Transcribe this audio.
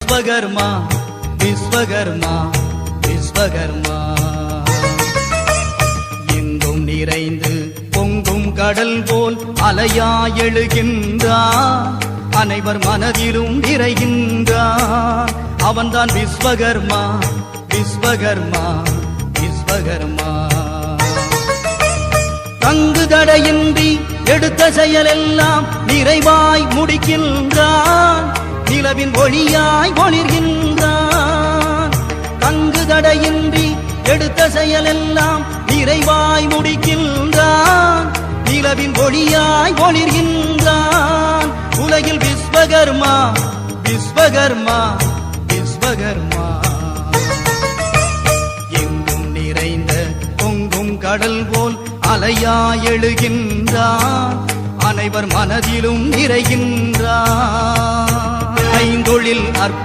விஸ்வகர்மா விஸ்வகர்மா விஸ்வகர்மா. எங்கும் நிறைந்து பொங்கும் கடல் போல் அலையாய் எழுகின்றான், அனைவர் மனதிலும் நிறைகின்றான். அவன்தான் விஸ்வகர்மா விஸ்வகர்மா விஸ்வகர்மா. தங்கு தடையின்றி எடுத்த செயலெல்லாம் நிறைவாய் முடிக்கின்றான், நிலவின் ஒளியாய் ஒளிர்கின்றான். தங்கு தடையின்றி எடுத்த செயலெல்லாம் நிறைவாய் முடிக்கின்றான், நிலவின் ஒளியாய் ஒளிர்கின்றான். உலகில் விஸ்வகர்மா விஸ்வகர்மா விஸ்வகர்மா. எங்கும் நிறைந்த பொங்கும் கடல் போல் அலையாய் எழுகின்றான், அனைவர் மனதிலும் நிறைகின்றான். ஐந்தொழில் அற்புத